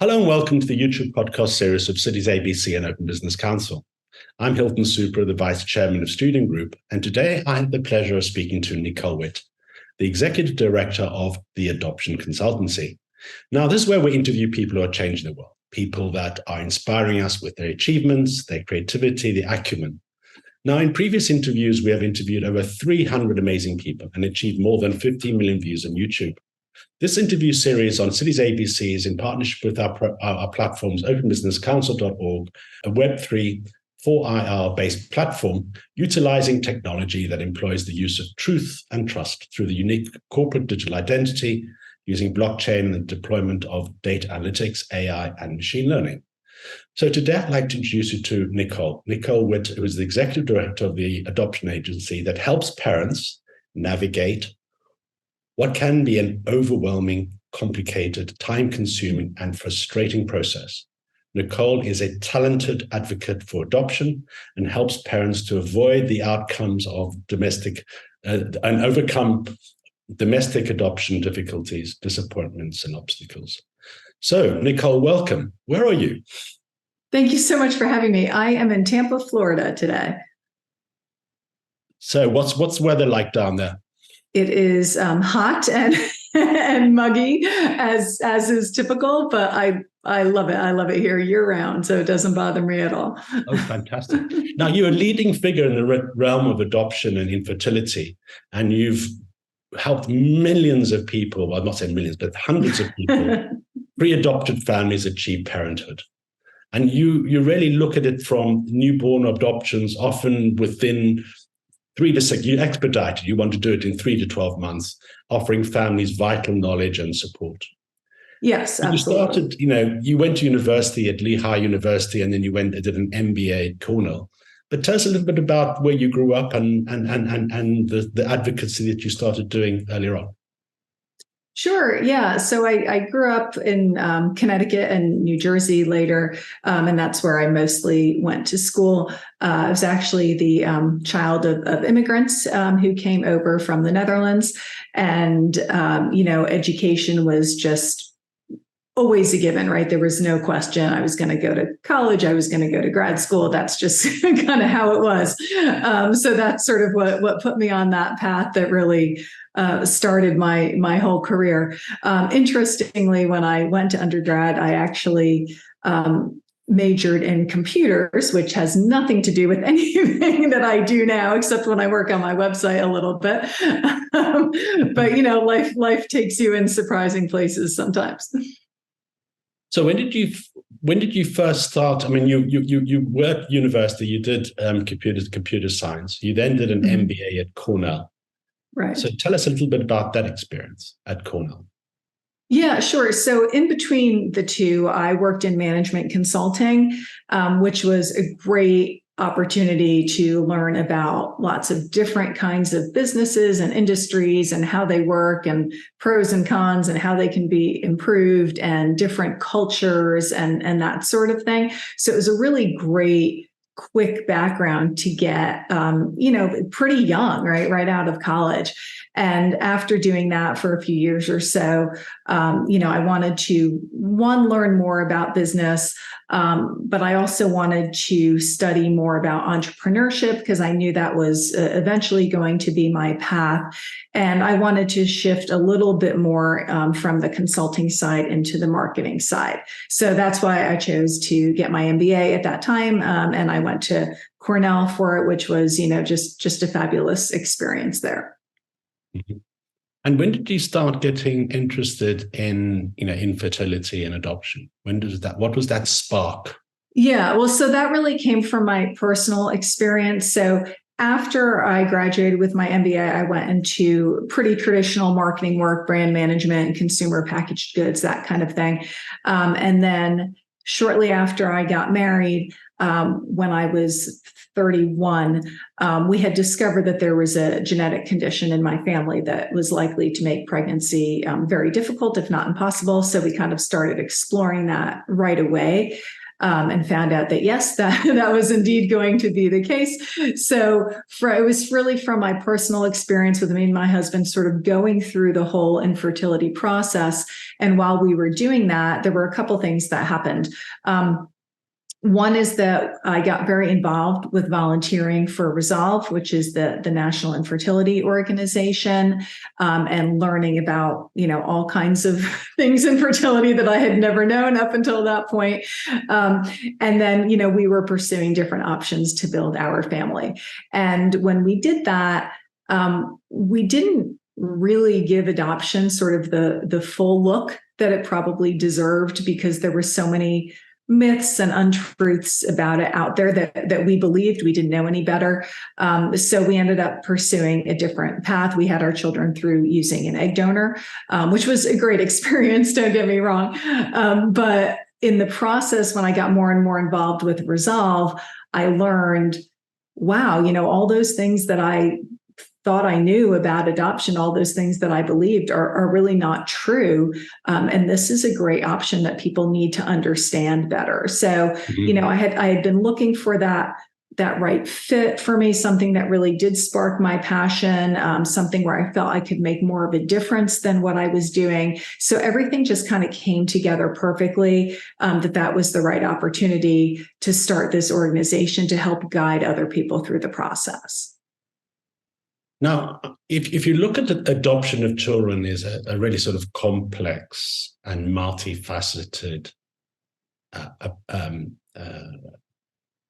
Hello and welcome to the YouTube podcast series of Citiesabc and Open Business Council. I'm Hilton Super, the Vice Chairman of Student Group, and today I have the pleasure of speaking to Nicole Witt, the Executive Director of the Adoption Consultancy. Now, this is where we interview people who are changing the world, people that are inspiring us with their achievements, their creativity, their acumen. Now, in previous interviews, we have interviewed over 300 amazing people and achieved more than 15 million views on YouTube. This interview series on Citiesabc is in partnership with our platforms openbusinesscouncil.org, a Web3 4IR-based platform utilizing technology that employs the use of truth and trust through the unique corporate digital identity using blockchain and the deployment of data analytics, AI, and machine learning. So today, I'd like to introduce you to Nicole Witt, who is the Executive Director of the Adoption Agency that helps parents navigate what can be an overwhelming, complicated, time-consuming, and frustrating process. Nicole is a talented advocate for adoption and helps parents to avoid the outcomes of domestic and overcome domestic adoption difficulties, disappointments, and obstacles. So, Nicole, welcome. Where are you? Thank you so much for having me. I am in Tampa, Florida today. So, what's the weather like down there? It is hot and muggy, as is typical, but I love it. I love it here year round, so it doesn't bother me at all. Oh, fantastic. Now, you're a leading figure in the realm of adoption and infertility, and you've helped millions of people, well, I'm not saying millions, but hundreds of people, pre-adopted families achieve parenthood. And you really look at it from newborn adoptions, often within 3 to 6, you expedite it. You want to do it in 3 to 12 months, offering families vital knowledge and support. Yes, absolutely. You started, you went to university at Lehigh University, and then you went and did an MBA at Cornell. But tell us a little bit about where you grew up and the advocacy that you started doing earlier on. Sure. Yeah. So I grew up in Connecticut and New Jersey later, and that's where I mostly went to school. I was actually the child of immigrants who came over from the Netherlands, and education was just always a given, right? There was no question. I was going to go to college. I was going to go to grad school. That's just kind of how it was. So that's sort of what put me on that path that really started my whole career. Interestingly, when I went to undergrad, I actually majored in computers, which has nothing to do with anything that I do now, except when I work on my website a little bit. But life takes you in surprising places sometimes. So when did you first start? I mean, you were at university. You did computer science. You then did an MBA at Cornell. Right. So tell us a little bit about that experience at Cornell. Yeah, sure. So in between the two, I worked in management consulting, which was a great opportunity to learn about lots of different kinds of businesses and industries and how they work and pros and cons and how they can be improved and different cultures and that sort of thing. So it was a really great quick background to get, pretty young, right out of college. And after doing that for a few years or so, I wanted to, learn more about business, but I also wanted to study more about entrepreneurship because I knew that was eventually going to be my path. And I wanted to shift a little bit more from the consulting side into the marketing side. So that's why I chose to get my MBA at that time. And I went to Cornell for it, which was, just a fabulous experience there. Mm-hmm. And when did you start getting interested in, infertility and adoption? What was that spark? Yeah, well, so that really came from my personal experience. So after I graduated with my MBA, I went into pretty traditional marketing work, brand management, consumer packaged goods, that kind of thing. And then shortly after I got married, when I was 31, we had discovered that there was a genetic condition in my family that was likely to make pregnancy very difficult, if not impossible. So we kind of started exploring that right away. and found out that, yes, that was indeed going to be the case. So it was really from my personal experience with me and my husband sort of going through the whole infertility process. And while we were doing that, there were a couple things that happened. One is that I got very involved with volunteering for Resolve, which is the National Infertility Organization, and learning about, all kinds of things in fertility that I had never known up until that point. And then, we were pursuing different options to build our family. And when we did that, we didn't really give adoption sort of the full look that it probably deserved, because there were so many myths and untruths about it out there that we believed. We didn't know any better. So we ended up pursuing a different path. We had our children through using an egg donor, which was a great experience, don't get me wrong. But in the process, when I got more and more involved with Resolve, I learned, wow, all those things that I thought I knew about adoption, all those things that I believed are really not true. And this is a great option that people need to understand better. So, I had been looking for that right fit for me, something that really did spark my passion, something where I felt I could make more of a difference than what I was doing. So everything just kind of came together perfectly, that was the right opportunity to start this organization to help guide other people through the process. Now, if you look at the adoption of children is a really sort of complex and multifaceted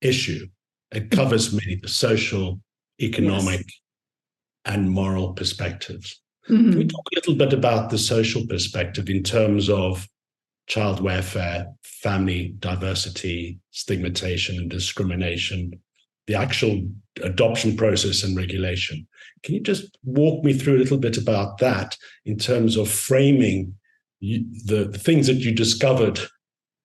issue. It covers many social, economic, and moral perspectives. Can we talk a little bit about the social perspective in terms of child welfare, family diversity, stigmatization and discrimination, the actual adoption process and regulation? Can you just walk me through a little bit about that in terms of framing the things that you discovered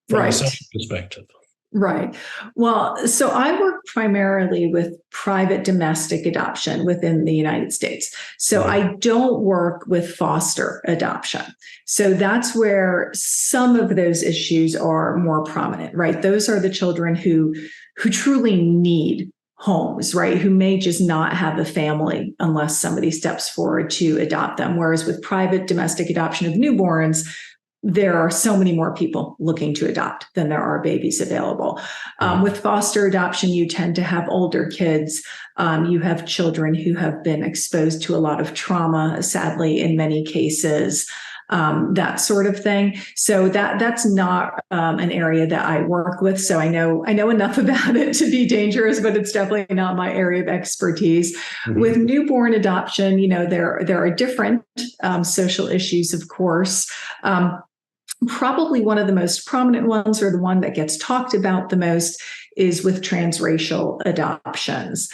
from a social perspective? Right. Well, so I work primarily with private domestic adoption within the United States. So I don't work with foster adoption. So that's where some of those issues are more prominent, right? Those are the children who truly need homes, right? Who may just not have a family unless somebody steps forward to adopt them. Whereas with private domestic adoption of newborns, there are so many more people looking to adopt than there are babies available. With foster adoption, you tend to have older kids. You have children who have been exposed to a lot of trauma, sadly, in many cases. That sort of thing. So that's not an area that I work with. So I know enough about it to be dangerous, but it's definitely not my area of expertise. With newborn adoption, there are different social issues, of course. Probably one of the most prominent ones, or the one that gets talked about the most, is with transracial adoptions.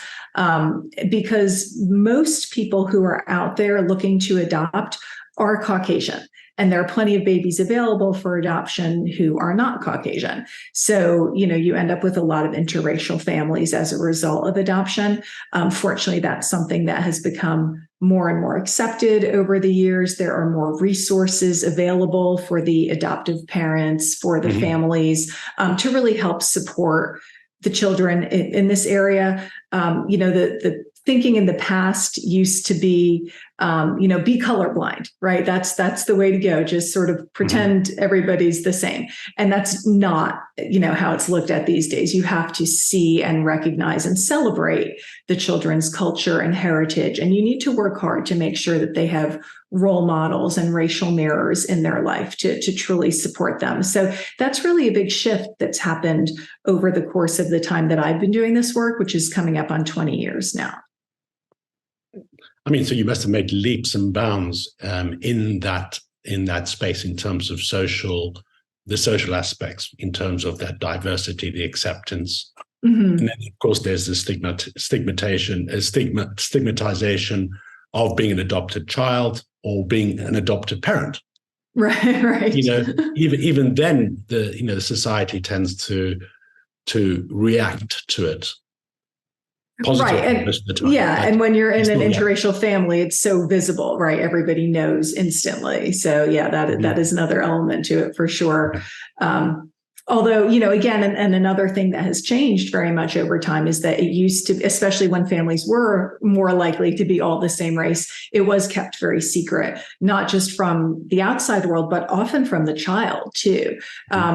Because most people who are out there looking to adopt are Caucasian. And there are plenty of babies available for adoption who are not Caucasian. So, you end up with a lot of interracial families as a result of adoption. Fortunately, that's something that has become more and more accepted over the years. There are more resources available for the adoptive parents, for the families, to really help support the children in this area. The thinking in the past used to be, be colorblind, right? That's the way to go. Just sort of pretend everybody's the same. And that's not, how it's looked at these days. You have to see and recognize and celebrate the children's culture and heritage. And you need to work hard to make sure that they have role models and racial mirrors in their life to truly support them. So that's really a big shift that's happened over the course of the time that I've been doing this work, which is coming up on 20 years now. So you must have made leaps and bounds in that space in terms of the social aspects, in terms of that diversity, the acceptance. And then, of course, there's the stigmatization of being an adopted child or being an adopted parent. Right. Even then, the society tends to react to it. Right. And when you're in an interracial family, it's so visible, right? Everybody knows instantly. So that is another element to it for sure. Although, again, and another thing that has changed very much over time is that it used to, especially when families were more likely to be all the same race, it was kept very secret, not just from the outside world, but often from the child too,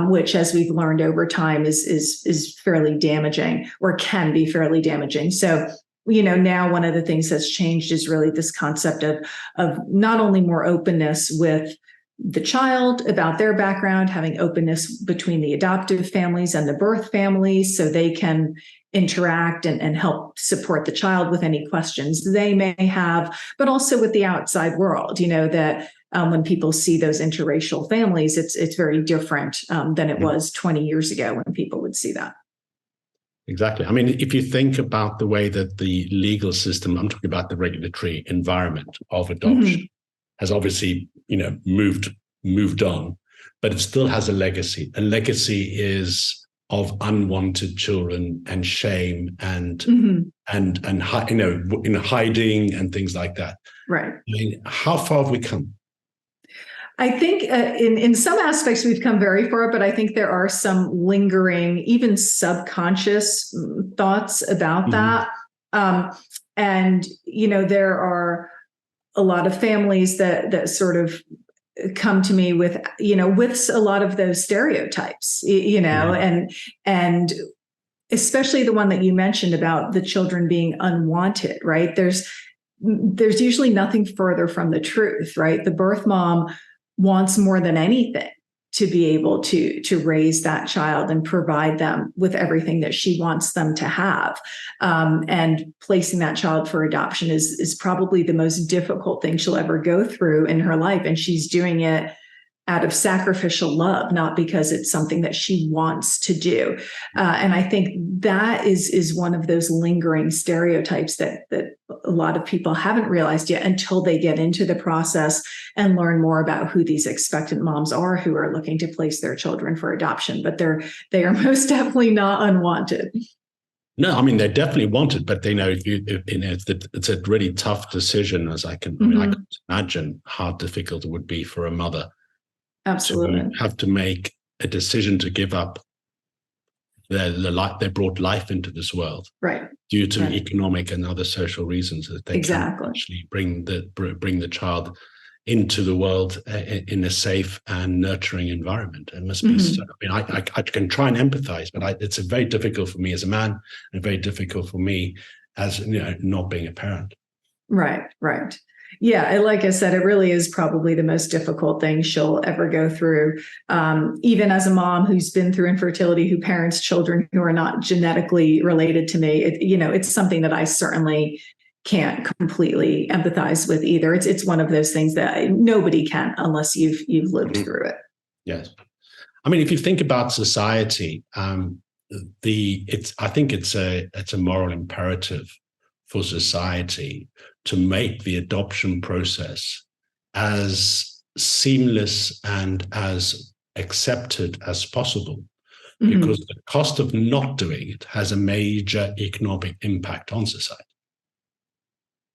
which, as we've learned over time, is fairly damaging, or can be fairly damaging. So, now one of the things that's changed is really this concept of not only more openness with the child about their background, having openness between the adoptive families and the birth families so they can interact and help support the child with any questions they may have, but also with the outside world, that when people see those interracial families, it's very different than it was 20 years ago when people would see that. Exactly. I mean, if you think about the way that the legal system, I'm talking about the regulatory environment of adoption, has obviously, moved on, but it still has a legacy. A legacy is of unwanted children and shame and hiding and things like that. Right. I mean, how far have we come? I think in some aspects we've come very far, but I think there are some lingering, even subconscious thoughts about that. And, there are a lot of families that sort of come to me with a lot of those stereotypes, and especially the one that you mentioned about the children being unwanted, right? There's usually nothing further from the truth, right? The birth mom wants more than anything to be able to raise that child and provide them with everything that she wants them to have. And placing that child for adoption is probably the most difficult thing she'll ever go through in her life. And she's doing it out of sacrificial love, not because it's something that she wants to do. And I think that is one of those lingering stereotypes that a lot of people haven't realized yet until they get into the process and learn more about who these expectant moms are who are looking to place their children for adoption. But they are most definitely not unwanted. No, I mean, they're definitely wanted, but they know it's a really tough decision, as I can imagine how difficult it would be for a mother. Absolutely. To have to make a decision to give up their life. They brought life into this world, right? Due to economic and other social reasons that they can actually bring the child into the world in a safe and nurturing environment. It must be. So, I mean, I can try and empathize, but it's very difficult for me as a man, and very difficult for me as not being a parent. Right. Yeah, like I said, it really is probably the most difficult thing she'll ever go through. Even as a mom who's been through infertility, who parents children who are not genetically related to me, it's something that I certainly can't completely empathize with either. It's one of those things that nobody can unless you've lived through it. Yes, I mean, if you think about society, I think it's a moral imperative for society to make the adoption process as seamless and as accepted as possible, because the cost of not doing it has a major economic impact on society.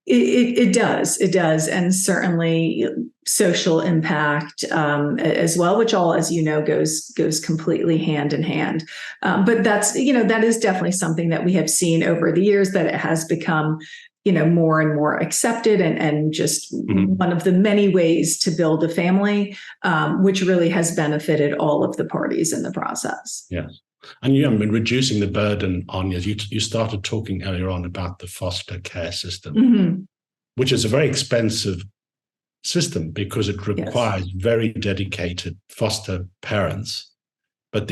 It does. And certainly social impact as well, which all, as you know, goes completely hand in hand. But that is definitely something that we have seen over the years, that it has become more and more accepted and just one of the many ways to build a family, which really has benefited all of the parties in the process. Yes. And I mean, reducing the burden on you started talking earlier on about the foster care system, which is a very expensive system because it requires very dedicated foster parents. But at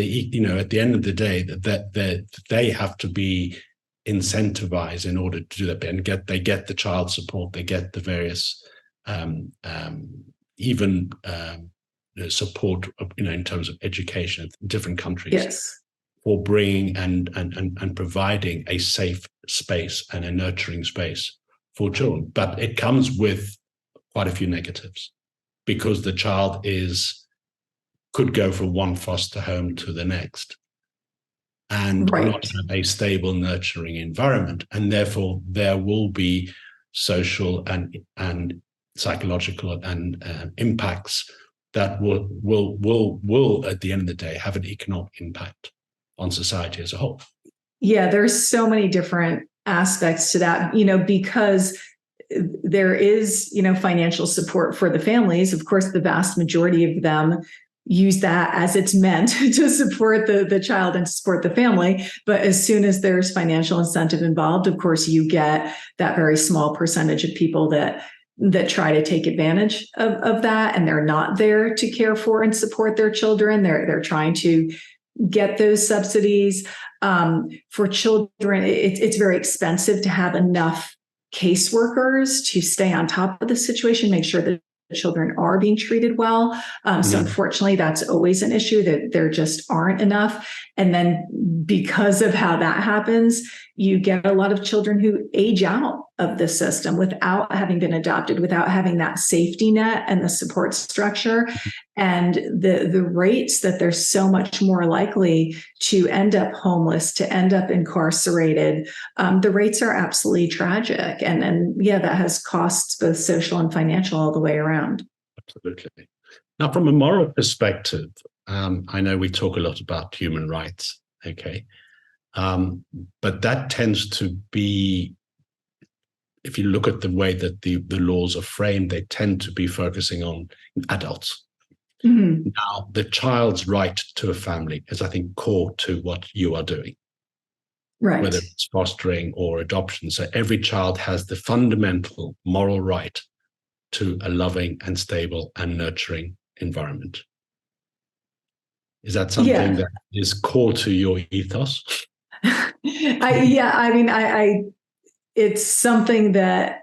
the end of the day, that they have to be incentivized in order to do that, and they get the child support, they get the various support in terms of education in different countries, for bringing and providing a safe space and a nurturing space for children. But it comes with quite a few negatives, because the child could go from one foster home to the next and not have a stable, nurturing environment. And therefore, there will be social and psychological and impacts that will at the end of the day have an economic impact on society as a whole. Yeah, there's so many different aspects to that, because there is, financial support for the families. Of course, the vast majority of them use that as it's meant to support the child and to support the family. But as soon as there's financial incentive involved, of course, you get that very small percentage of people that try to take advantage of that, and they're not there to care for and support their children. They're trying to get those subsidies. For children, it's very expensive to have enough caseworkers to stay on top of the situation, make sure that the children are being treated well. So unfortunately, that's always an issue, that there just aren't enough. And then because of how that happens, you get a lot of children who age out of the system without having been adopted, without having that safety net and the support structure. And the rates that they're so much more likely to end up homeless, to end up incarcerated, the rates are absolutely tragic. And yeah, that has costs, both social and financial, all the way around. Absolutely. Now, from a moral perspective, I know we talk a lot about human rights, okay? But that tends to be, if you look at the way that the laws are framed, they tend to be focusing on adults. Mm-hmm. Now, the child's right to a family is, I think, core to what you are doing, right? Whether it's fostering or adoption. So every child has the fundamental moral right to a loving and stable and nurturing environment. Is that something that is core to your ethos? It's something that,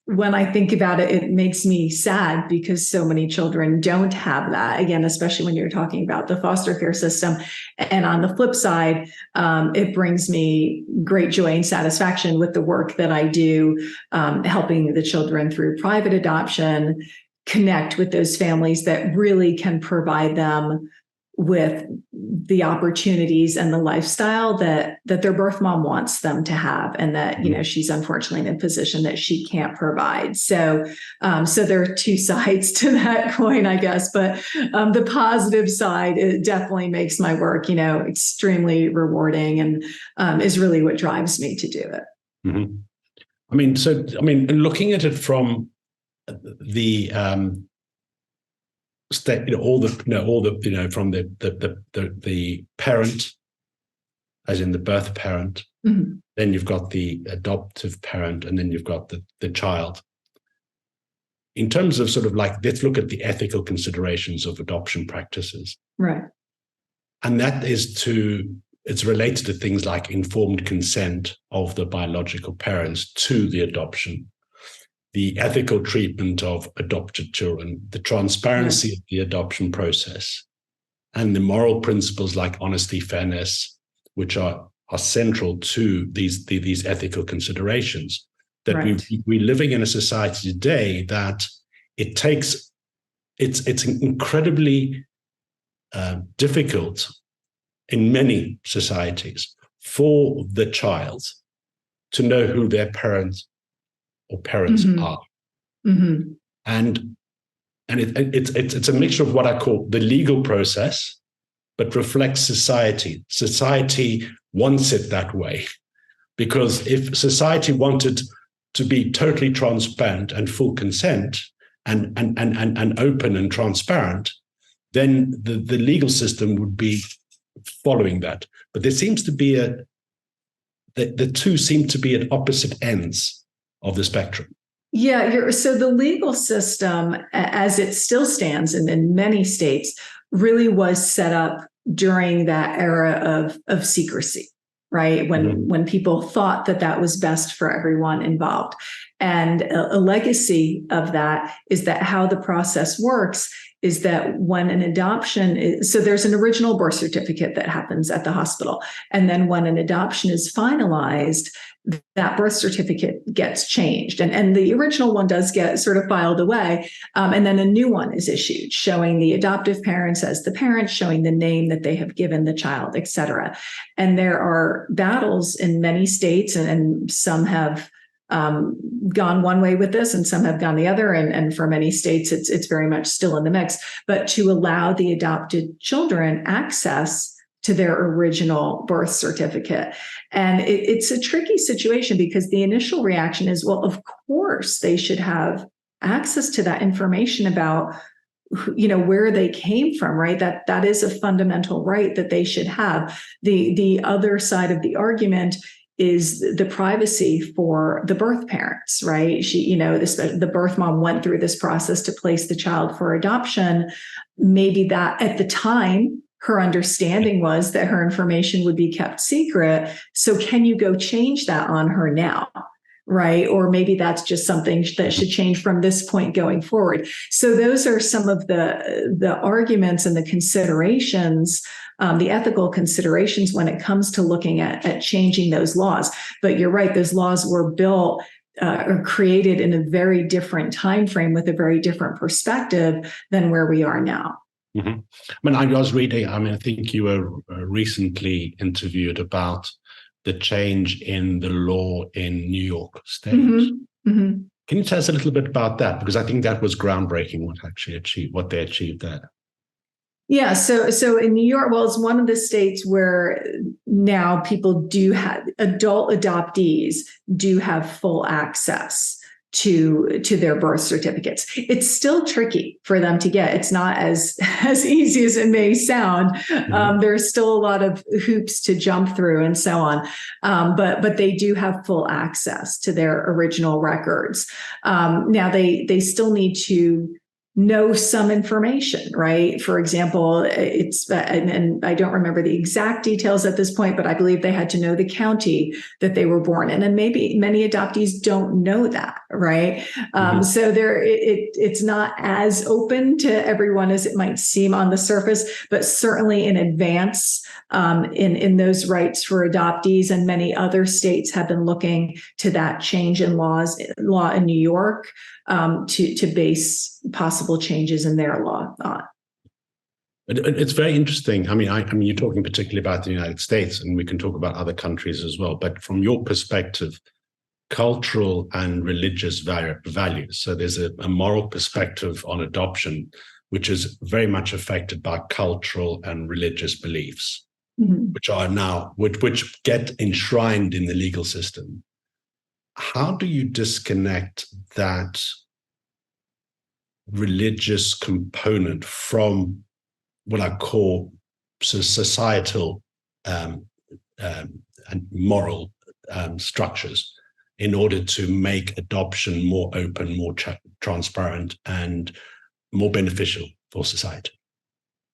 when I think about it, it makes me sad, because so many children don't have that. Again, especially when you're talking about the foster care system. And on the flip side, it brings me great joy and satisfaction with the work that I do, helping the children through private adoption connect with those families that really can provide them with the opportunities and the lifestyle that their birth mom wants them to have, and that, she's unfortunately in a position that she can't provide. So there are two sides to that coin, I guess. But the positive side, it definitely makes my work, extremely rewarding, and is really what drives me to do it. Mm-hmm. Looking at it from the from the parent, as in the birth parent, mm-hmm. Then you've got the adoptive parent, and then you've got the child. In terms of sort of like, let's look at the ethical considerations of adoption practices, right? And that it's related to things like informed consent of the biological parents to the adoption, the ethical treatment of adopted children, the transparency of the adoption process, and the moral principles like honesty, fairness, which are central to these ethical considerations. That we're living in a society today that it's incredibly difficult in many societies for the child to know who their parents mm-hmm. are. Mm-hmm. And it's a mixture of what I call the legal process, but reflects society. Society wants it that way, because if society wanted to be totally transparent and full consent and open and transparent, then the legal system would be following that. But there seems to be the two seem to be at opposite ends of the spectrum. Yeah, so the legal system, as it still stands in many states, really was set up during that era of secrecy, right? When people thought that was best for everyone involved. And a legacy of that is that how the process works is that when an adoption is, so there's an original birth certificate that happens at the hospital. And then when an adoption is finalized, that birth certificate gets changed. And the original one does get sort of filed away. And then a new one is issued showing the adoptive parents as the parents, showing the name that they have given the child, et cetera. And there are battles in many states, and some have gone one way with this and some have gone the other. And for many states, it's very much still in the mix. But to allow the adopted children access to their original birth certificate. And it's a tricky situation because the initial reaction is, well, of course they should have access to that information about where they came from, right? That is a fundamental right that they should have. The other side of the argument is the privacy for the birth parents, right? The birth mom went through this process to place the child for adoption. Maybe that at the time, her understanding was that her information would be kept secret. So can you go change that on her now? Right? Or maybe that's just something that should change from this point going forward. So those are some of the arguments and the considerations, the ethical considerations when it comes to looking at changing those laws. But you're right, those laws were built or created in a very different time frame with a very different perspective than where we are now. Mm-hmm. I was reading, I think you were recently interviewed about the change in the law in New York State. Mm-hmm. Mm-hmm. Can you tell us a little bit about that? Because I think that was groundbreaking what they achieved there. Yeah, so in New York, well, it's one of the states where now people do have, adult adoptees do have full access to their birth certificates. It's still tricky for them to get. It's not as easy as it may sound. Mm-hmm. There's still a lot of hoops to jump through and so on. But they do have full access to their original records. Now they still need to know some information, right? For example, and I don't remember the exact details at this point, but I believe they had to know the county that they were born in. And maybe many adoptees don't know that, right? Mm-hmm. So it's not as open to everyone as it might seem on the surface, but certainly in advance in those rights for adoptees, and many other states have been looking to that change in law in New York to base possible changes in their law on. It's very interesting. I mean, you're talking particularly about the United States, and we can talk about other countries as well. But from your perspective, cultural and religious values. So there's a moral perspective on adoption, which is very much affected by cultural and religious beliefs, mm-hmm. which get enshrined in the legal system. How do you disconnect that religious component from what I call societal and moral structures in order to make adoption more open, more transparent, and more beneficial for society?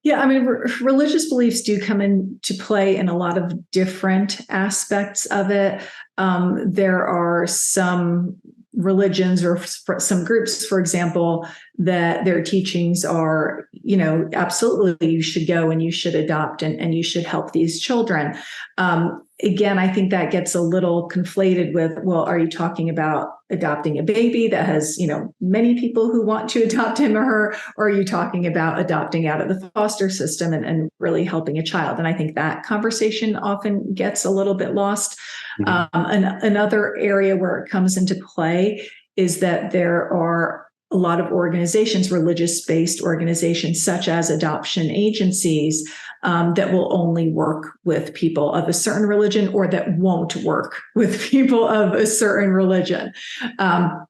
Yeah, I mean, religious beliefs do come into play in a lot of different aspects of it. There are some religions or some groups, for example, that their teachings are, absolutely you should go and you should adopt and you should help these children. Again, I think that gets a little conflated with, well, are you talking about adopting a baby that has, many people who want to adopt him or her, or are you talking about adopting out of the foster system and really helping a child? And I think that conversation often gets a little bit lost. Mm-hmm. Another area where it comes into play is that there are a lot of organizations, religious-based organizations, such as adoption agencies, that will only work with people of a certain religion, or that won't work with people of a certain religion. Now,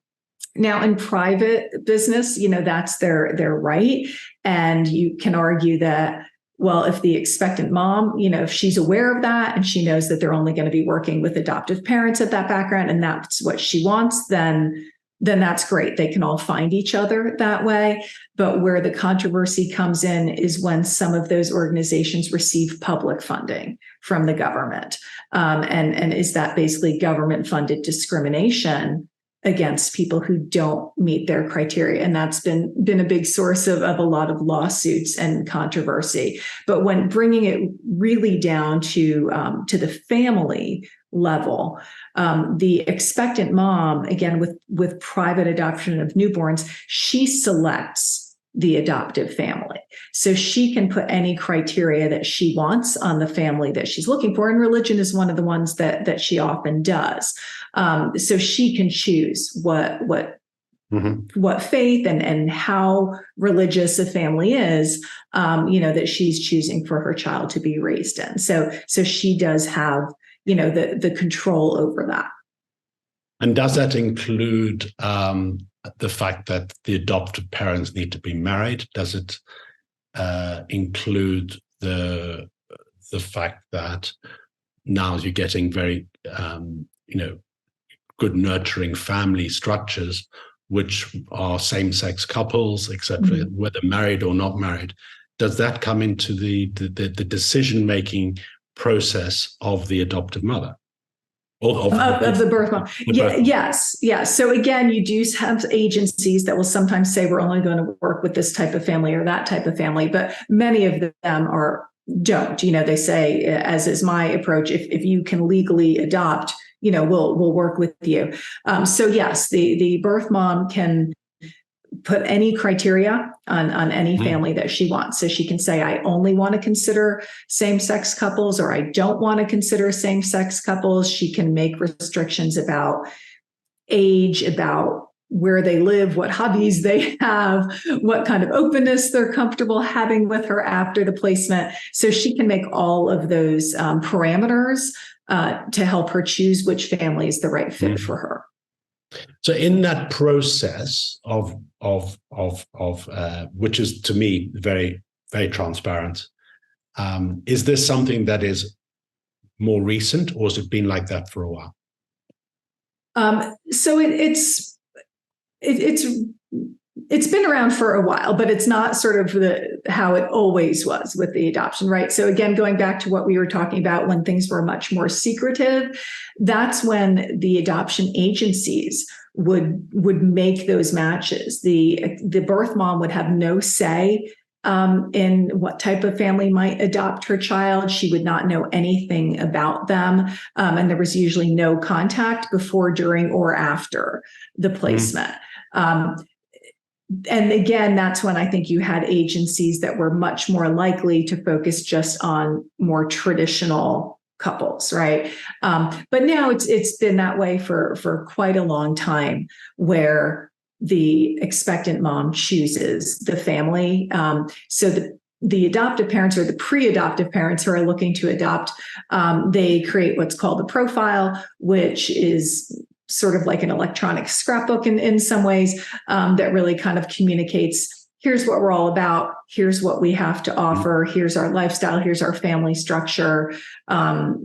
in private business, that's their right. And you can argue that, well, if the expectant mom, if she's aware of that and she knows that they're only going to be working with adoptive parents at that background and that's what she wants, then that's great. They can all find each other that way. But where the controversy comes in is when some of those organizations receive public funding from the government. And is that basically government-funded discrimination against people who don't meet their criteria? And that's been a big source of a lot of lawsuits and controversy. But when bringing it really down to the family level, the expectant mom, again, with private adoption of newborns, she selects the adoptive family. So she can put any criteria that she wants on the family that she's looking for. And religion is one of the ones that she often does. So she can choose what faith and how religious a family is, that she's choosing for her child to be raised in. So she does have, the control over that. And does that include the fact that the adoptive parents need to be married? Does it include the fact that now you're getting very, good nurturing family structures, which are same-sex couples, etc., whether married or not married? Does that come into the decision-making process of the adoptive mother? Of the birth mom? Yes. So again, you do have agencies that will sometimes say we're only going to work with this type of family or that type of family, but many of them don't. They say, as is my approach, if you can legally adopt, we'll work with you. So yes, the birth mom can put any criteria on any family that she wants. So she can say, I only want to consider same-sex couples, or I don't want to consider same-sex couples. She can make restrictions about age, about where they live, what hobbies they have, what kind of openness they're comfortable having with her after the placement. So she can make all of those parameters to help her choose which family is the right fit for her. So in that process of which is to me very, very transparent, is this something that is more recent, or has it been like that for a while? So it's been around for a while, but it's not sort of how it always was with the adoption, right? So again, going back to what we were talking about when things were much more secretive, that's when the adoption agencies would make those matches. The birth mom would have no say in what type of family might adopt her child. She would not know anything about them. And there was usually no contact before, during, or after the placement. And again, that's when I think you had agencies that were much more likely to focus just on more traditional couples, right? But now it's been that way for quite a long time, where the expectant mom chooses the family. So the adoptive parents, or the pre-adoptive parents who are looking to adopt, they create what's called a profile, which is sort of like an electronic scrapbook in some ways, that really kind of communicates, here's what we're all about, here's what we have to offer, here's our lifestyle, here's our family structure,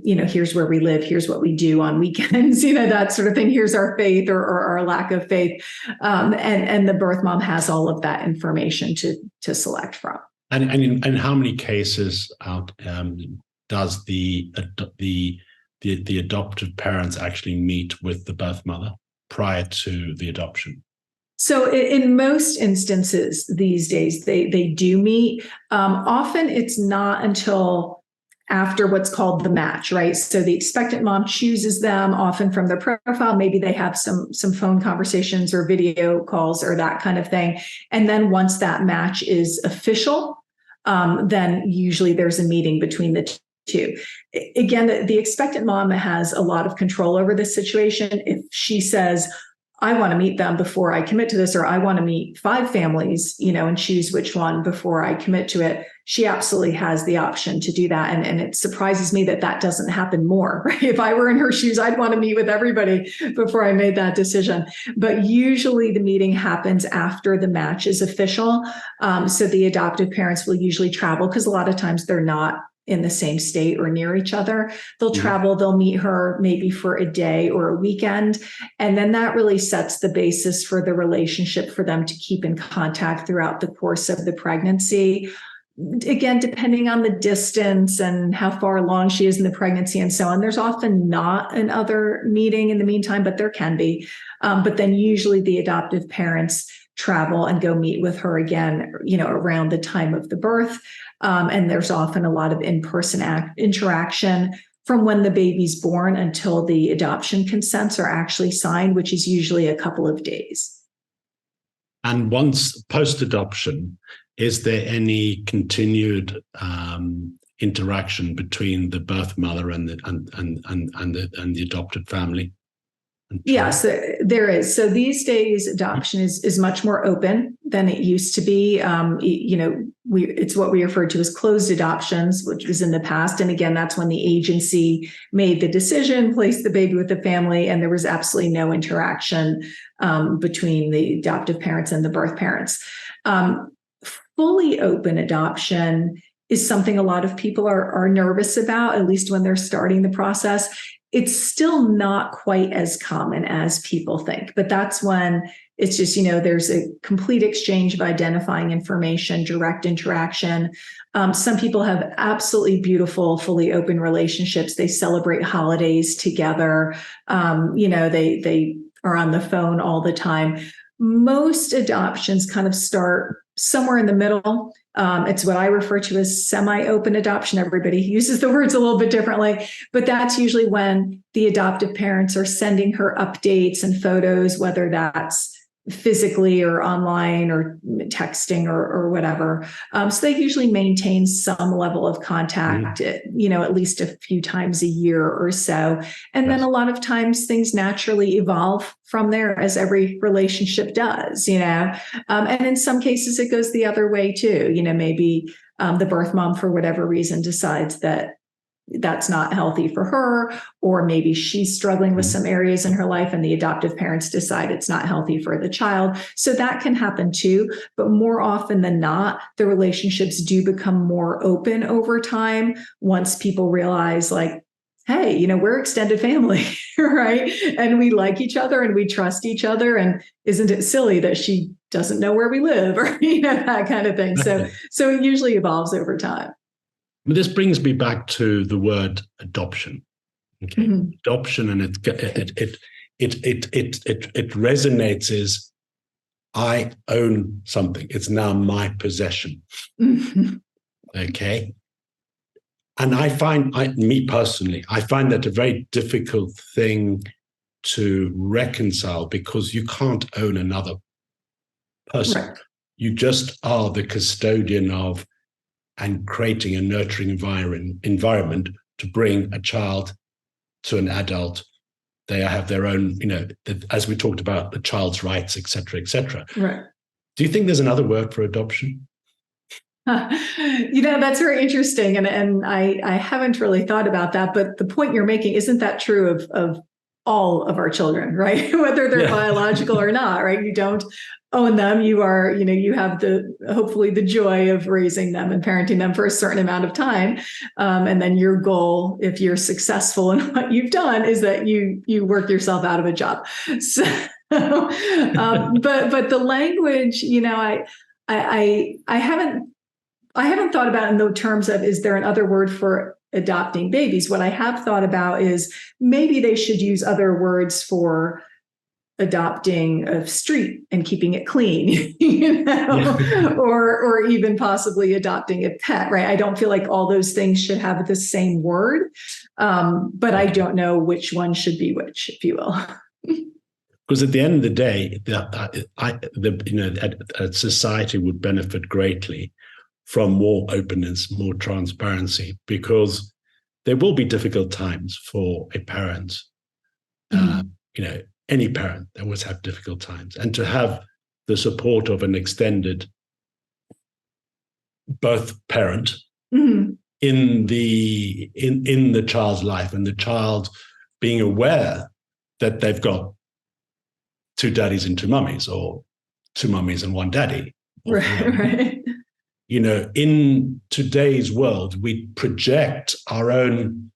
here's where we live, here's what we do on weekends, that sort of thing, here's our faith or our lack of faith. And the birth mom has all of that information to select from. And in how many cases does the adoptive parents actually meet with the birth mother prior to the adoption? So in most instances these days, they do meet. Often it's not until after what's called the match, right? So the expectant mom chooses them often from their profile. Maybe they have some phone conversations or video calls or that kind of thing. And then once that match is official, then usually there's a meeting between the two. Again, the expectant mom has a lot of control over this situation. If she says, I want to meet them before I commit to this, or I want to meet 5 families, and choose which one before I commit to it, she absolutely has the option to do that. And it surprises me that doesn't happen more, right? If I were in her shoes, I'd want to meet with everybody before I made that decision. But usually the meeting happens after the match is official. So the adoptive parents will usually travel, because a lot of times they're not in the same state or near each other. They'll travel, they'll meet her maybe for a day or a weekend. And then that really sets the basis for the relationship for them to keep in contact throughout the course of the pregnancy. Again, depending on the distance and how far along she is in the pregnancy and so on, there's often not another meeting in the meantime, but there can be. But then usually the adoptive parents travel and go meet with her again, around the time of the birth. And there's often a lot of in-person interaction from when the baby's born until the adoption consents are actually signed, which is usually a couple of days. And once post-adoption, is there any continued interaction between the birth mother and the adopted family? Yes, there is. So these days, adoption is much more open than it used to be. It's what we refer to as closed adoptions, which was in the past. And again, that's when the agency made the decision, placed the baby with the family, and there was absolutely no interaction between the adoptive parents and the birth parents. Fully open adoption is something a lot of people are nervous about, at least when they're starting the process. It's still not quite as common as people think, but that's when it's just, there's a complete exchange of identifying information, direct interaction. Some people have absolutely beautiful, fully open relationships. They celebrate holidays together. They are on the phone all the time. Most adoptions kind of start somewhere in the middle. It's what I refer to as semi-open adoption. Everybody uses the words a little bit differently, but that's usually when the adoptive parents are sending her updates and photos, whether that's physically or online or texting or whatever. So they usually maintain some level of contact, at least a few times a year or so. And then a lot of times things naturally evolve from there, as every relationship does, and in some cases it goes the other way too. Maybe the birth mom, for whatever reason, decides that that's not healthy for her, or maybe she's struggling with some areas in her life and the adoptive parents decide it's not healthy for the child. So that can happen too. But more often than not, the relationships do become more open over time once people realize, like, hey, we're extended family, right? And we like each other and we trust each other. And isn't it silly that she doesn't know where we live, or that kind of thing. So it usually evolves over time. This brings me back to the word adoption. Okay, adoption, and it resonates as I own something. It's now my possession. Okay, and I find that a very difficult thing to reconcile, because you can't own another person. Right. You just are the custodian of and creating a nurturing environment to bring a child to an adult. They have their own, as we talked about, the child's rights, et cetera, et cetera. Right. Do you think there's another word for adoption? That's very interesting. And I haven't really thought about that, but the point you're making, isn't that true of all of our children, right? Whether they're biological or not, right? You don't own them. You are, you have hopefully the joy of raising them and parenting them for a certain amount of time. And then your goal, if you're successful in what you've done, is that you work yourself out of a job. So, but the language, I haven't thought about it in the terms of, is there another word for adopting babies? What I have thought about is maybe they should use other words for adopting a street and keeping it clean, or even possibly adopting a pet, right? I don't feel like all those things should have the same word, but I don't know which one should be which, if you will. Because at the end of the day, society would benefit greatly from more openness, more transparency, because there will be difficult times for a parent. Any parent, they always have difficult times, and to have the support of an extended birth parent in the child's life, and the child being aware that they've got two daddies and two mummies, or two mummies and one daddy. Right. In today's world, we project our own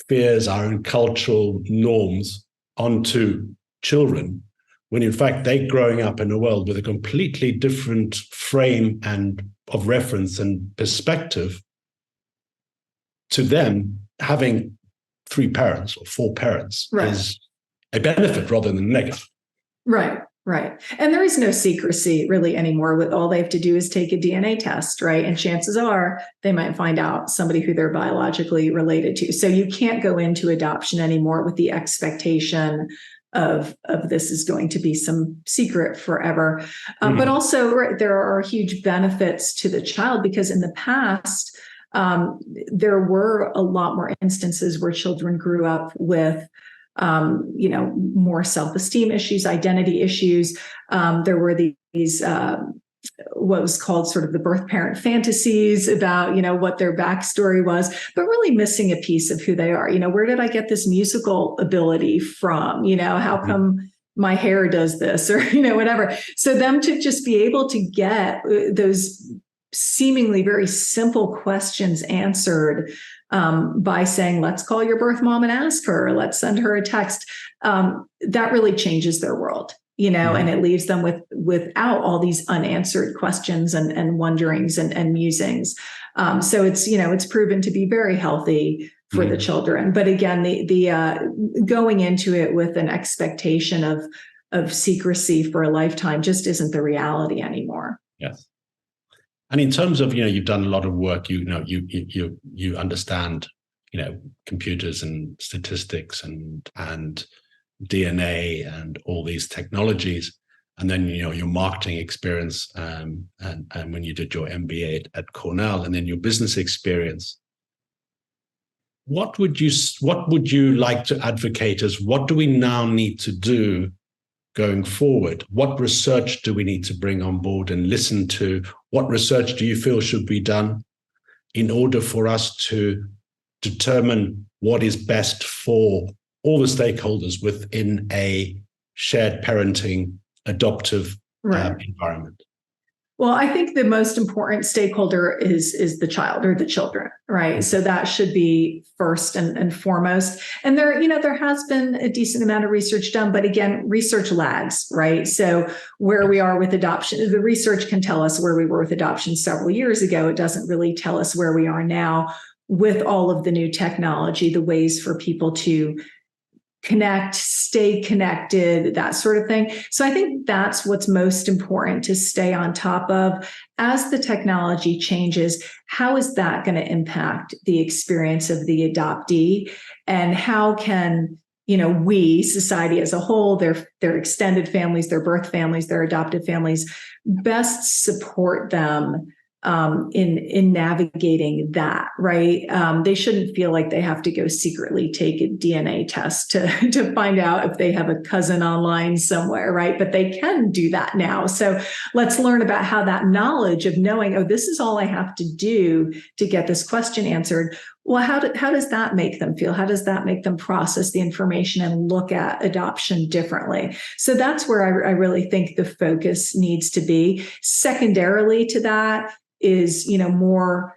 fears, our own cultural norms onto children, when in fact they're growing up in a world with a completely different frame and of reference and perspective. To them, having three parents or four parents is a benefit rather than a negative. Right. And there is no secrecy really anymore. With all they have to do is take a DNA test, right? And chances are they might find out somebody who they're biologically related to. So you can't go into adoption anymore with the expectation of this is going to be some secret forever. But also there are huge benefits to the child, because in the past, there were a lot more instances where children grew up with more self-esteem issues, identity issues. There were these what was called sort of the birth parent fantasies about, what their backstory was, but really missing a piece of who they are. Where did I get this musical ability from? How come my hair does this, or, whatever. So them to just be able to get those seemingly very simple questions answered by saying, let's call your birth mom and ask her, let's send her a text. That really changes their world. And it leaves them without all these unanswered questions and wonderings and musings. So it's proven to be very healthy for the children. But again, the going into it with an expectation of secrecy for a lifetime just isn't the reality anymore. Yes. And in terms of, you've done a lot of work, you understand, computers and statistics and DNA and all these technologies, and then your marketing experience and when you did your MBA at Cornell, and then your business experience. What would you like to advocate as what do we now need to do going forward? What research do we need to bring on board and listen to? What research do you feel should be done in order for us to determine what is best for all the stakeholders within a shared parenting, adoptive environment? Well, I think the most important stakeholder is the child or the children, right? So that should be first and foremost. And there has been a decent amount of research done, but again, research lags, right? So where we are with adoption, the research can tell us where we were with adoption several years ago. It doesn't really tell us where we are now with all of the new technology, the ways for people to connect, stay connected, that sort of thing. So I think that's what's most important to stay on top of. As the technology changes, how is that going to impact the experience of the adoptee? And how can, we, society as a whole, their extended families, their birth families, their adoptive families, best support them in navigating that, right? They shouldn't feel like they have to go secretly take a DNA test to find out if they have a cousin online somewhere, right? But they can do that now. So let's learn about how that knowledge of knowing, this is all I have to do to get this question answered. Well, how does that make them feel? How does that make them process the information and look at adoption differently? So that's where I really think the focus needs to be. Secondarily to that is, more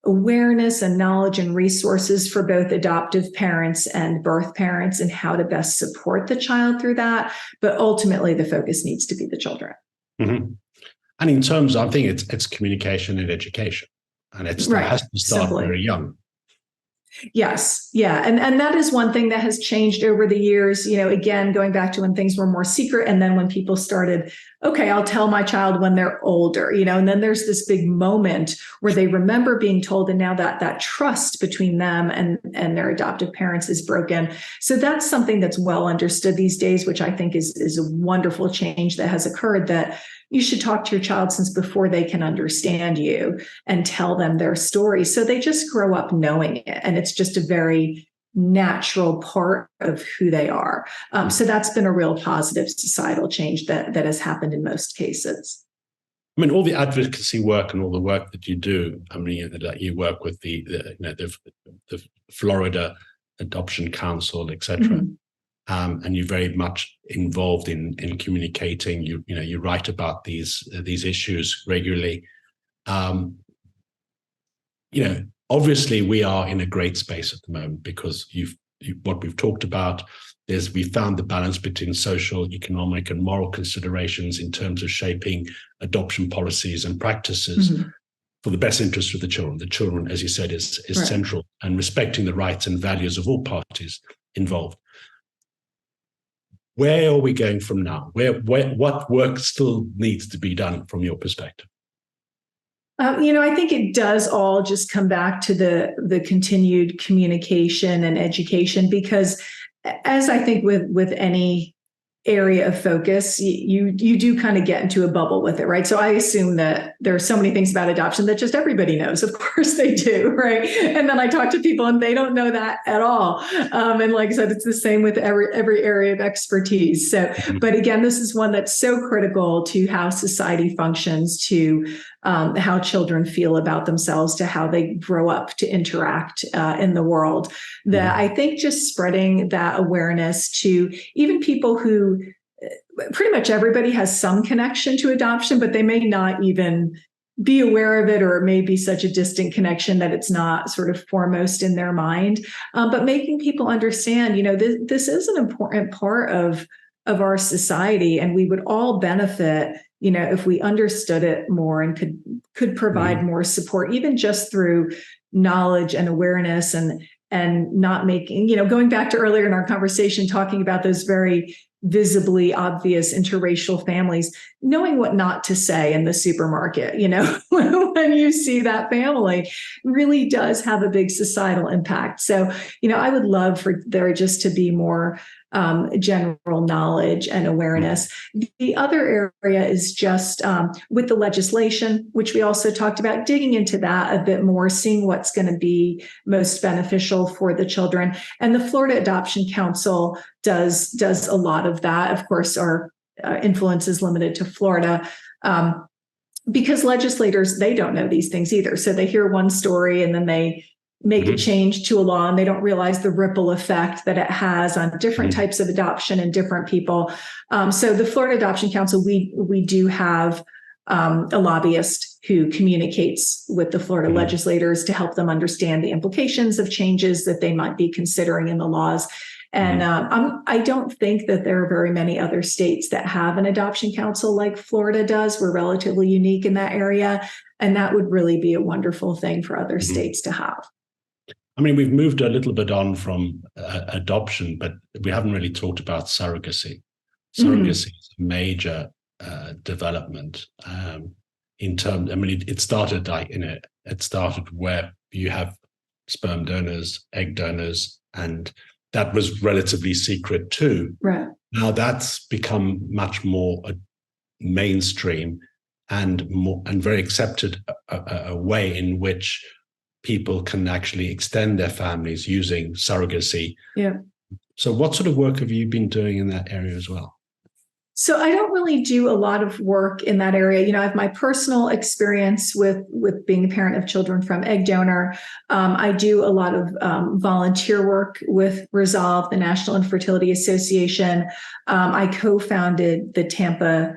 awareness and knowledge and resources for both adoptive parents and birth parents and how to best support the child through that. But ultimately, the focus needs to be the children. Mm-hmm. And in terms of, I think it's communication and education, and it has to start very young. Yes. Yeah. And that is one thing that has changed over the years, again, going back to when things were more secret. And then when people started, okay, I'll tell my child when they're older, and then there's this big moment where they remember being told, and now that trust between them and their adoptive parents is broken. So that's something that's well understood these days, which I think is a wonderful change that has occurred, that you should talk to your child since before they can understand you and tell them their story. So they just grow up knowing it. And it's just a very natural part of who they are. So that's been a real positive societal change that has happened in most cases. I mean, all the advocacy work and all the work that you do, that you work with the Florida Adoption Council, etc. Mm-hmm. And you're very much involved in communicating. You write about these issues regularly. Obviously, we are in a great space at the moment because what we've talked about is we found the balance between social, economic, and moral considerations in terms of shaping adoption policies and practices for the best interest of the children. The children, as you said, is right. Central, and respecting the rights and values of all parties involved. Where are we going from now? What work still needs to be done from your perspective? I think it does all just come back to the continued communication and education, because as I think with any area of focus, you do kind of get into a bubble with it, right? So I assume that there are so many things about adoption that just everybody knows. Of course they do, right? And then I talk to people and they don't know that at all. And like I said, it's the same with every area of expertise. So, but again, this is one that's so critical to how society functions, to how children feel about themselves, to how they grow up to interact in the world. That I think just spreading that awareness to even people who pretty much everybody has some connection to adoption, but they may not even be aware of it, or it may be such a distant connection that it's not sort of foremost in their mind. But making people understand, this is an important part of our society, and we would all benefit, if we understood it more and could provide more support, even just through knowledge and awareness, and not making, going back to earlier in our conversation, talking about those very visibly obvious interracial families, knowing what not to say in the supermarket, when you see that family, really does have a big societal impact. So, I would love for there just to be more general knowledge and awareness. The other area is just with the legislation, which we also talked about, digging into that a bit more, seeing what's going to be most beneficial for the children. And the Florida Adoption Council does a lot of that. Of course, our influence is limited to Florida. Because legislators, they don't know these things either. So they hear one story and then they make a change to a law, and they don't realize the ripple effect that it has on different types of adoption and different people. So the Florida Adoption Council, we do have a lobbyist who communicates with the Florida legislators to help them understand the implications of changes that they might be considering in the laws. And I don't think that there are very many other states that have an adoption council like Florida does. We're relatively unique in that area, and that would really be a wonderful thing for other states to have. I mean, we've moved a little bit on from adoption, but we haven't really talked about surrogacy. Surrogacy is a major development in terms. I mean, it started it started where you have sperm donors, egg donors, and that was relatively secret too. Right. Now that's become much more mainstream and very accepted a way in which people can actually extend their families using surrogacy. Yeah. So what sort of work have you been doing in that area as well? So I don't really do a lot of work in that area. I have my personal experience with being a parent of children from egg donor. I do a lot of volunteer work with Resolve, the National Infertility Association. I co-founded the Tampa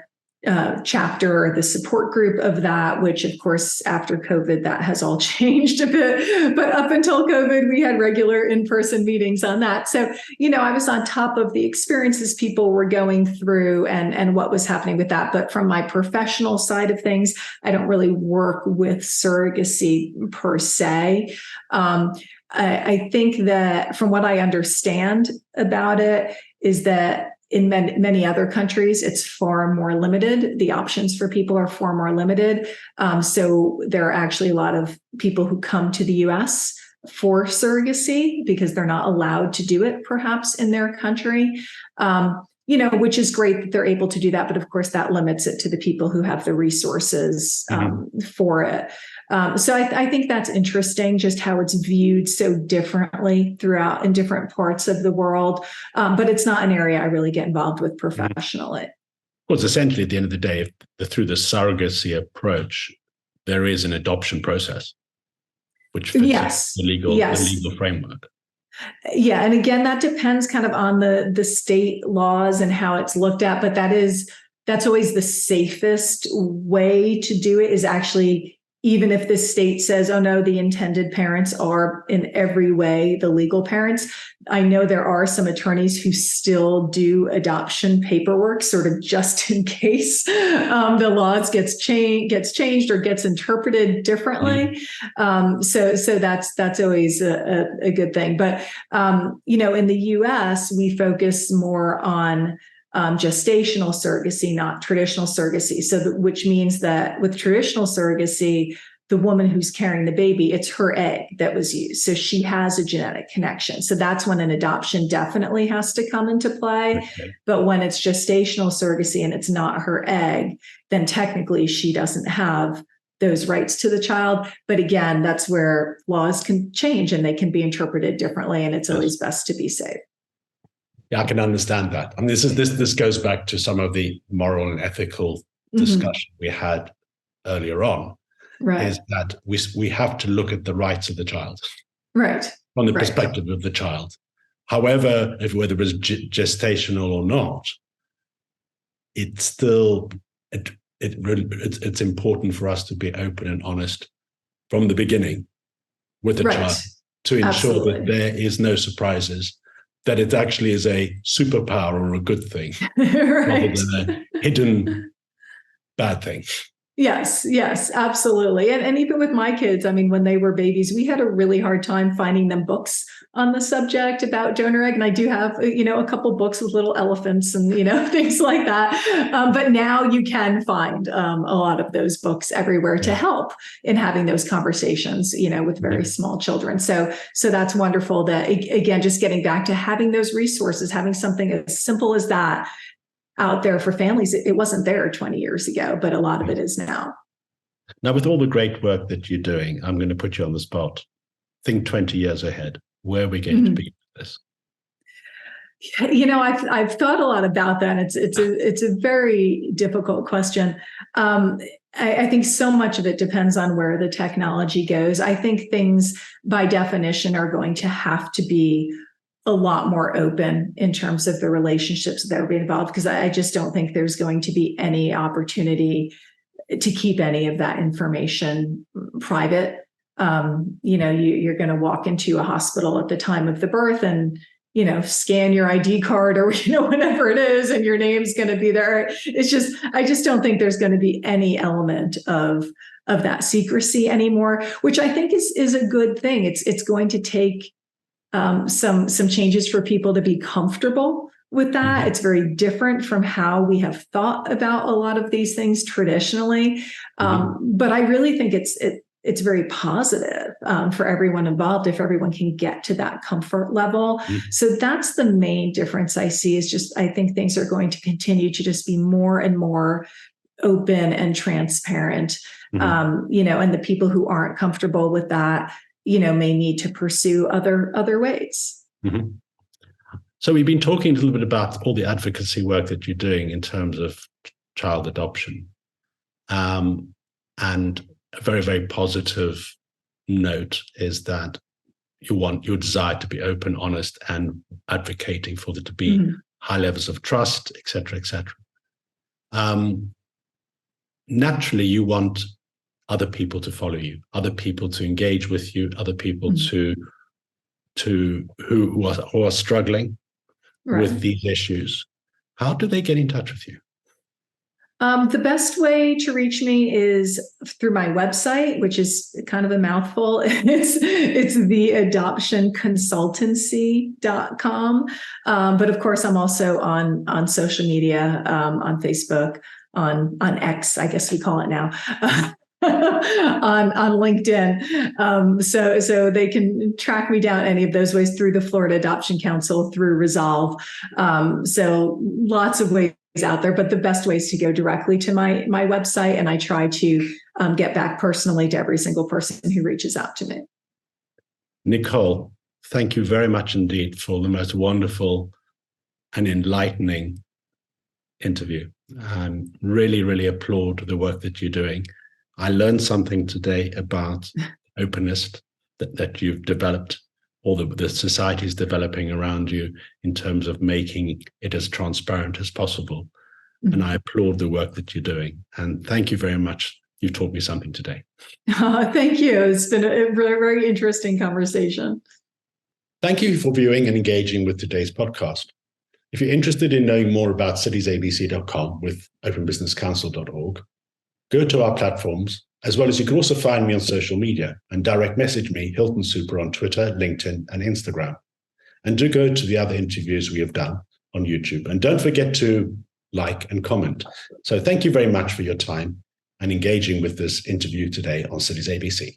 chapter, or the support group of that, which of course after COVID that has all changed a bit, but up until COVID we had regular in-person meetings on that. So I was on top of the experiences people were going through and what was happening with that. But from my professional side of things, I don't really work with surrogacy per se. I think that from what I understand about it is that in many other countries, it's far more limited. The options for people are far more limited. So there are actually a lot of people who come to the US for surrogacy because they're not allowed to do it, perhaps, in their country. Which is great that they're able to do that. But of course, that limits it to the people who have the resources for it. So I think that's interesting, just how it's viewed so differently throughout in different parts of the world. But it's not an area I really get involved with professionally. Well, it's essentially, at the end of the day, through the surrogacy approach, there is an adoption process, which fits the legal framework. Yeah. And again, that depends kind of on the state laws and how it's looked at. But that's always the safest way to do it, is actually, even if the state says, oh no, the intended parents are in every way the legal parents. I know there are some attorneys who still do adoption paperwork, sort of just in case the laws gets changed or gets interpreted differently. So that's always a good thing. But in the US, we focus more on gestational surrogacy, not traditional surrogacy. So which means that with traditional surrogacy, the woman who's carrying the baby, it's her egg that was used. So she has a genetic connection. So that's when an adoption definitely has to come into play. Okay. But when it's gestational surrogacy and it's not her egg, then technically she doesn't have those rights to the child. But again, that's where laws can change and they can be interpreted differently. And it's always best to be safe. Yeah, I can understand that. I mean, this goes back to some of the moral and ethical discussion we had earlier on. Right. Is that we have to look at the rights of the child, right, from the perspective of the child. However, whether it's gestational or not, it's still it's important for us to be open and honest from the beginning with the child to ensure that there is no surprises, that it actually is a superpower or a good thing, rather than a hidden bad thing. Yes, absolutely. And even with my kids, I mean, when they were babies, we had a really hard time finding them books on the subject about donor egg. And I do have, a couple books with little elephants and, things like that. But now you can find a lot of those books everywhere to help in having those conversations, with very small children. So that's wonderful that, again, just getting back to having those resources, having something as simple as that out there for families. It wasn't there 20 years ago, but a lot of it is now. Now, with all the great work that you're doing, I'm going to put you on the spot. Think 20 years ahead. Where are we going to be with this? I've thought a lot about that. It's a very difficult question. I think so much of it depends on where the technology goes. I think things by definition are going to have to be a lot more open in terms of the relationships that will be involved, because I just don't think there's going to be any opportunity to keep any of that information private. You're going to walk into a hospital at the time of the birth and, scan your ID card or, whatever it is, and your name's going to be there. I just don't think there's going to be any element of that secrecy anymore, which I think is a good thing. It's going to take some changes for people to be comfortable with that. It's very different from how we have thought about a lot of these things traditionally. But I really think it's very positive for everyone involved if everyone can get to that comfort level. So that's the main difference I see, is just I think things are going to continue to just be more and more open and transparent. And the people who aren't comfortable with that, may need to pursue other ways. So we've been talking a little bit about all the advocacy work that you're doing in terms of child adoption. And a very, very positive note is that your desire to be open, honest, and advocating for there to be high levels of trust, et cetera, et cetera. Naturally, you want other people to follow you, other people to engage with you, other people who are struggling with these issues. How do they get in touch with you? The best way to reach me is through my website, which is kind of a mouthful. It's the adoptionconsultancy.com. But of course, I'm also on social media, on Facebook, on X, I guess we call it now. on LinkedIn. So they can track me down any of those ways, through the Florida Adoption Council, through Resolve. So lots of ways out there, but the best way is to go directly to my website. And I try to get back personally to every single person who reaches out to me. Nicole, thank you very much indeed for the most wonderful and enlightening interview. Really, really applaud the work that you're doing. I learned something today about openness that you've developed, or the society is developing around you in terms of making it as transparent as possible. And I applaud the work that you're doing. And thank you very much. You've taught me something today. Thank you. It's been a very, very interesting conversation. Thank you for viewing and engaging with today's podcast. If you're interested in knowing more about citiesabc.com with openbusinesscouncil.org, go to our platforms, as well as you can also find me on social media and direct message me, Hilton Super, on Twitter, LinkedIn, and Instagram. And do go to the other interviews we have done on YouTube. And don't forget to like and comment. So thank you very much for your time. and engaging with this interview today on Cities ABC.